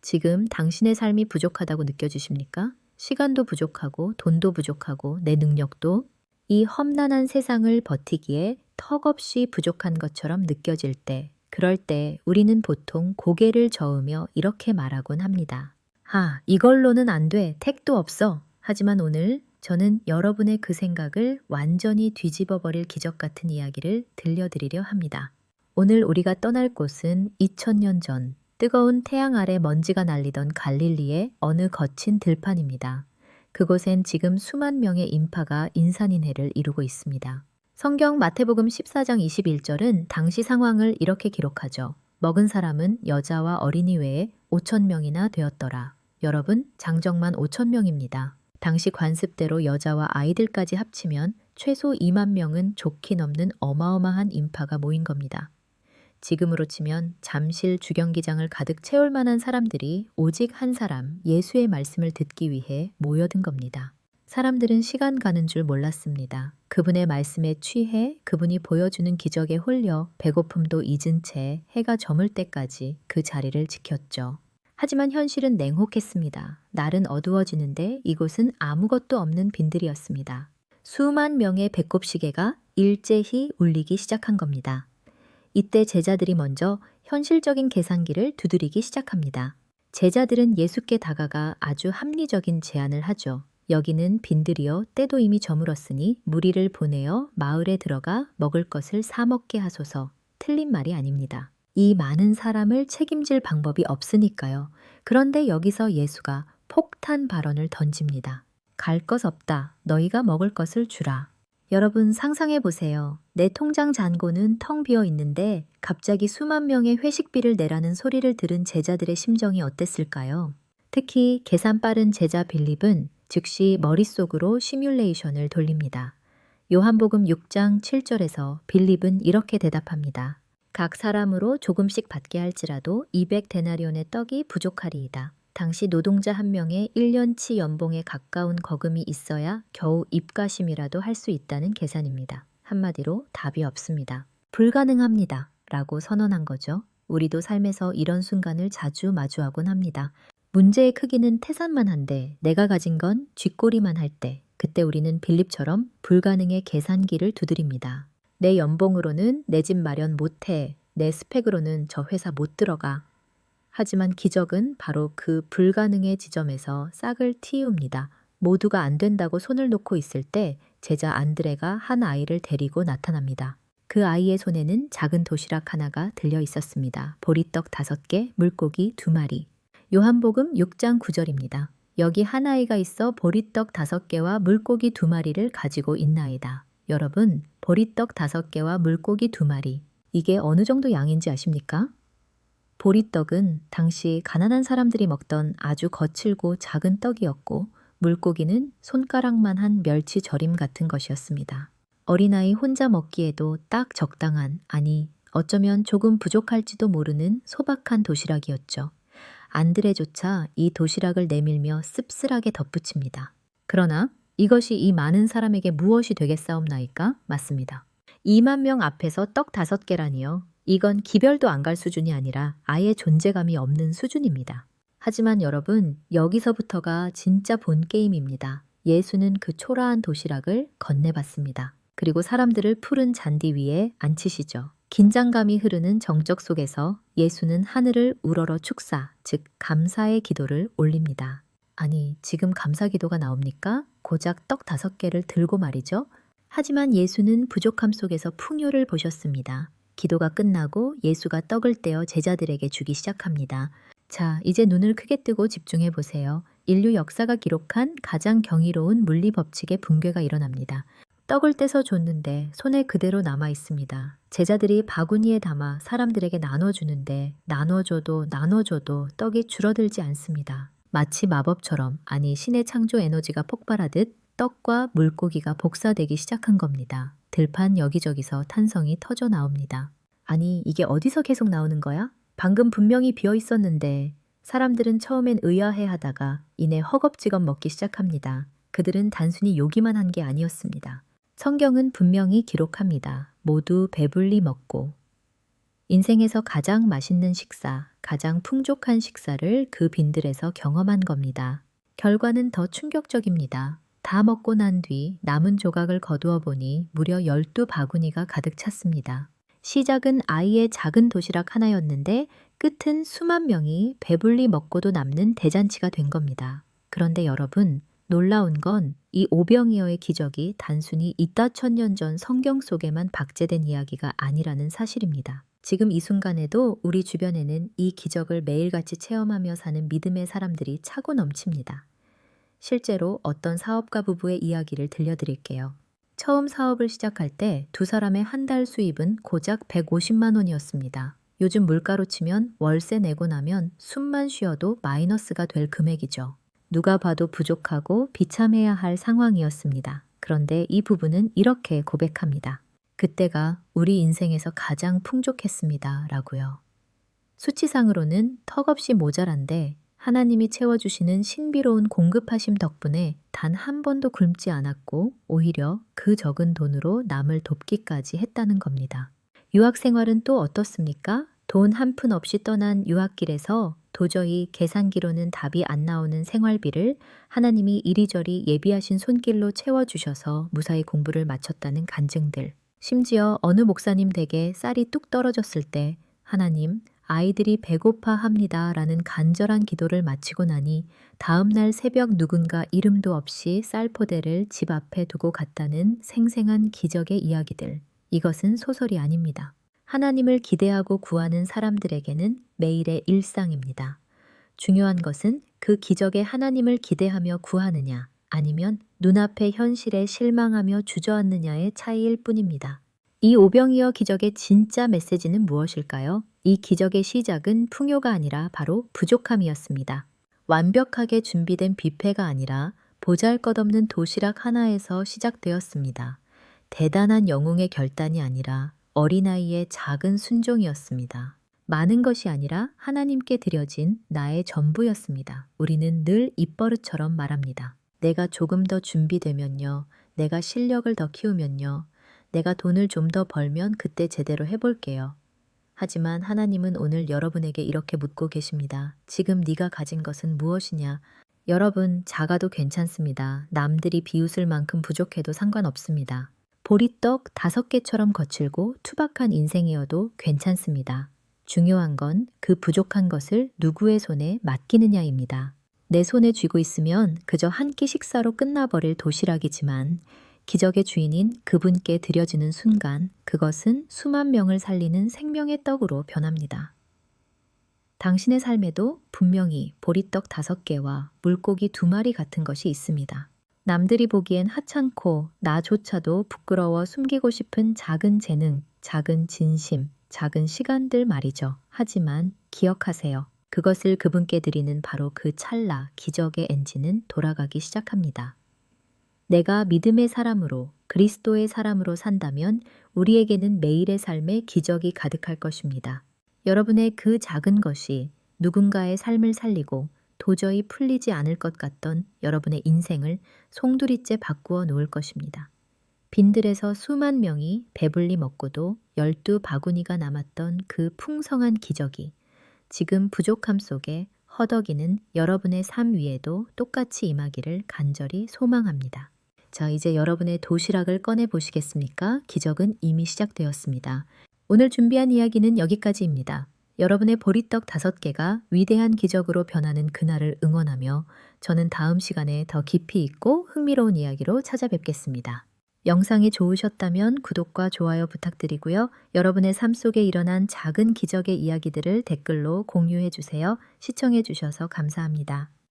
지금 당신의 삶이 부족하다고 느껴지십니까? 시간도 부족하고 돈도 부족하고 내 능력도 이 험난한 세상을 버티기에 턱없이 부족한 것처럼 느껴질 때, 그럴 때 우리는 보통 고개를 저으며 이렇게 말하곤 합니다. 이걸로는 안 돼. 택도 없어. 하지만 오늘 저는 여러분의 그 생각을 완전히 뒤집어 버릴 기적 같은 이야기를 들려드리려 합니다. 오늘 우리가 떠날 곳은 2000년 전 뜨거운 태양 아래 먼지가 날리던 갈릴리의 어느 거친 들판입니다. 그곳엔 지금 수만 명의 인파가 인산인해를 이루고 있습니다. 성경 마태복음 14장 21절은 당시 상황을 이렇게 기록하죠. 먹은 사람은 여자와 어린이 외에 5,000명이나 되었더라. 여러분, 장정만 5,000명입니다. 당시 관습대로 여자와 아이들까지 합치면 최소 2만 명은 좋게 넘는 어마어마한 인파가 모인 겁니다. 지금으로 치면 잠실 주경기장을 가득 채울 만한 사람들이 오직 한 사람, 예수의 말씀을 듣기 위해 모여든 겁니다. 사람들은 시간 가는 줄 몰랐습니다. 그분의 말씀에 취해 그분이 보여주는 기적에 홀려 배고픔도 잊은 채 해가 저물 때까지 그 자리를 지켰죠. 하지만 현실은 냉혹했습니다. 날은 어두워지는데 이곳은 아무것도 없는 빈들이었습니다. 수만 명의 배꼽 시계가 일제히 울리기 시작한 겁니다. 이때 제자들이 먼저 현실적인 계산기를 두드리기 시작합니다. 제자들은 예수께 다가가 아주 합리적인 제안을 하죠. 여기는 빈들이여 때도 이미 저물었으니 무리를 보내어 마을에 들어가 먹을 것을 사 먹게 하소서. 틀린 말이 아닙니다. 이 많은 사람을 책임질 방법이 없으니까요. 그런데 여기서 예수가 폭탄 발언을 던집니다. 갈 것 없다. 너희가 먹을 것을 주라. 여러분 상상해 보세요. 내 통장 잔고는 텅 비어 있는데 갑자기 수만 명의 회식비를 내라는 소리를 들은 제자들의 심정이 어땠을까요? 특히 계산 빠른 제자 빌립은 즉시 머릿속으로 시뮬레이션을 돌립니다. 요한복음 6장 7절에서 빌립은 이렇게 대답합니다. 각 사람으로 조금씩 받게 할지라도 200데나리온의 떡이 부족하리이다. 당시 노동자 한 명의 1년치 연봉에 가까운 거금이 있어야 겨우 입가심이라도 할 수 있다는 계산입니다. 한마디로 답이 없습니다. 불가능합니다. 라고 선언한 거죠. 우리도 삶에서 이런 순간을 자주 마주하곤 합니다. 문제의 크기는 태산만 한데 내가 가진 건 쥐꼬리만 할 때, 그때 우리는 빌립처럼 불가능의 계산기를 두드립니다. 내 연봉으로는 내 집 마련 못해. 내 스펙으로는 저 회사 못 들어가. 하지만 기적은 바로 그 불가능의 지점에서 싹을 틔웁니다. 모두가 안 된다고 손을 놓고 있을 때 제자 안드레가 한 아이를 데리고 나타납니다. 그 아이의 손에는 작은 도시락 하나가 들려 있었습니다. 보리떡 5개, 물고기 2마리. 요한복음 6장 9절입니다. 여기 한 아이가 있어 보리떡 5개와 물고기 2마리를 가지고 있나이다. 여러분, 보리떡 5개와 물고기 2마리. 이게 어느 정도 양인지 아십니까? 보리떡은 당시 가난한 사람들이 먹던 아주 거칠고 작은 떡이었고 물고기는 손가락만 한 멸치 절임 같은 것이었습니다. 어린아이 혼자 먹기에도 딱 적당한, 아니 어쩌면 조금 부족할지도 모르는 소박한 도시락이었죠. 안드레조차 이 도시락을 내밀며 씁쓸하게 덧붙입니다. 그러나 이것이 이 많은 사람에게 무엇이 되겠사옵나이까? 맞습니다. 2만 명 앞에서 떡 5개라니요. 이건 기별도 안 갈 수준이 아니라 아예 존재감이 없는 수준입니다. 하지만 여러분, 여기서부터가 진짜 본 게임입니다. 예수는 그 초라한 도시락을 건네받습니다. 그리고 사람들을 푸른 잔디 위에 앉히시죠. 긴장감이 흐르는 정적 속에서 예수는 하늘을 우러러 축사, 즉 감사의 기도를 올립니다. 아니, 지금 감사 기도가 나옵니까? 고작 떡 5개를 들고 말이죠. 하지만 예수는 부족함 속에서 풍요를 보셨습니다. 기도가 끝나고 예수가 떡을 떼어 제자들에게 주기 시작합니다. 자, 이제 눈을 크게 뜨고 집중해 보세요. 인류 역사가 기록한 가장 경이로운 물리 법칙의 붕괴가 일어납니다. 떡을 떼서 줬는데 손에 그대로 남아 있습니다. 제자들이 바구니에 담아 사람들에게 나눠주는데 나눠줘도 떡이 줄어들지 않습니다. 마치 마법처럼, 아니 신의 창조 에너지가 폭발하듯 떡과 물고기가 복사되기 시작한 겁니다. 들판 여기저기서 탄성이 터져 나옵니다. 아니, 이게 어디서 계속 나오는 거야? 방금 분명히 비어 있었는데. 사람들은 처음엔 의아해하다가 이내 허겁지겁 먹기 시작합니다. 그들은 단순히 요기만 한 게 아니었습니다. 성경은 분명히 기록합니다. 모두 배불리 먹고. 인생에서 가장 맛있는 식사, 가장 풍족한 식사를 그 빈들에서 경험한 겁니다. 결과는 더 충격적입니다. 다 먹고 난 뒤 남은 조각을 거두어 보니 무려 12바구니가 가득 찼습니다. 시작은 아이의 작은 도시락 하나였는데 끝은 수만 명이 배불리 먹고도 남는 대잔치가 된 겁니다. 그런데 여러분, 놀라운 건 이 오병이어의 기적이 단순히 이따 천년 전 성경 속에만 박제된 이야기가 아니라는 사실입니다. 지금 이 순간에도 우리 주변에는 이 기적을 매일같이 체험하며 사는 믿음의 사람들이 차고 넘칩니다. 실제로 어떤 사업가 부부의 이야기를 들려드릴게요. 처음 사업을 시작할 때 두 사람의 한 달 수입은 고작 150만 원이었습니다. 요즘 물가로 치면 월세 내고 나면 숨만 쉬어도 마이너스가 될 금액이죠. 누가 봐도 부족하고 비참해야 할 상황이었습니다. 그런데 이 부부는 이렇게 고백합니다. 그때가 우리 인생에서 가장 풍족했습니다. 라고요. 수치상으로는 턱없이 모자란데 하나님이 채워주시는 신비로운 공급하심 덕분에 단 한 번도 굶지 않았고 오히려 그 적은 돈으로 남을 돕기까지 했다는 겁니다. 유학 생활은 또 어떻습니까? 돈 한 푼 없이 떠난 유학길에서 도저히 계산기로는 답이 안 나오는 생활비를 하나님이 이리저리 예비하신 손길로 채워주셔서 무사히 공부를 마쳤다는 간증들. 심지어 어느 목사님 댁에 쌀이 뚝 떨어졌을 때 하나님, 아이들이 배고파 합니다 라는 간절한 기도를 마치고 나니 다음날 새벽 누군가 이름도 없이 쌀포대를 집 앞에 두고 갔다는 생생한 기적의 이야기들. 이것은 소설이 아닙니다. 하나님을 기대하고 구하는 사람들에게는 매일의 일상입니다. 중요한 것은 그 기적에 하나님을 기대하며 구하느냐 아니면 눈앞의 현실에 실망하며 주저앉느냐의 차이일 뿐입니다. 이 오병이어 기적의 진짜 메시지는 무엇일까요? 이 기적의 시작은 풍요가 아니라 바로 부족함이었습니다. 완벽하게 준비된 뷔페가 아니라 보잘것없는 도시락 하나에서 시작되었습니다. 대단한 영웅의 결단이 아니라 어린아이의 작은 순종이었습니다. 많은 것이 아니라 하나님께 드려진 나의 전부였습니다. 우리는 늘 입버릇처럼 말합니다. 내가 조금 더 준비되면요. 내가 실력을 더 키우면요. 내가 돈을 좀 더 벌면 그때 제대로 해볼게요. 하지만 하나님은 오늘 여러분에게 이렇게 묻고 계십니다. 지금 네가 가진 것은 무엇이냐? 여러분, 작아도 괜찮습니다. 남들이 비웃을 만큼 부족해도 상관없습니다. 보리떡 5개처럼 거칠고 투박한 인생이어도 괜찮습니다. 중요한 건 그 부족한 것을 누구의 손에 맡기느냐입니다. 내 손에 쥐고 있으면 그저 한 끼 식사로 끝나버릴 도시락이지만 기적의 주인인 그분께 드려지는 순간 그것은 수만 명을 살리는 생명의 떡으로 변합니다. 당신의 삶에도 분명히 보리떡 5개와 물고기 2마리 같은 것이 있습니다. 남들이 보기엔 하찮고 나조차도 부끄러워 숨기고 싶은 작은 재능, 작은 진심, 작은 시간들 말이죠. 하지만 기억하세요. 그것을 그분께 드리는 바로 그 찰나 기적의 엔진은 돌아가기 시작합니다. 내가 믿음의 사람으로 그리스도의 사람으로 산다면 우리에게는 매일의 삶에 기적이 가득할 것입니다. 여러분의 그 작은 것이 누군가의 삶을 살리고 도저히 풀리지 않을 것 같던 여러분의 인생을 송두리째 바꾸어 놓을 것입니다. 빈들에서 수만 명이 배불리 먹고도 12바구니가 남았던 그 풍성한 기적이 지금 부족함 속에 허덕이는 여러분의 삶 위에도 똑같이 임하기를 간절히 소망합니다. 자, 이제 여러분의 도시락을 꺼내 보시겠습니까? 기적은 이미 시작되었습니다. 오늘 준비한 이야기는 여기까지입니다. 여러분의 보리떡 5개가 위대한 기적으로 변하는 그날을 응원하며 저는 다음 시간에 더 깊이 있고 흥미로운 이야기로 찾아뵙겠습니다. 영상이 좋으셨다면 구독과 좋아요 부탁드리고요. 여러분의 삶 속에 일어난 작은 기적의 이야기들을 댓글로 공유해 주세요. 시청해 주셔서 감사합니다.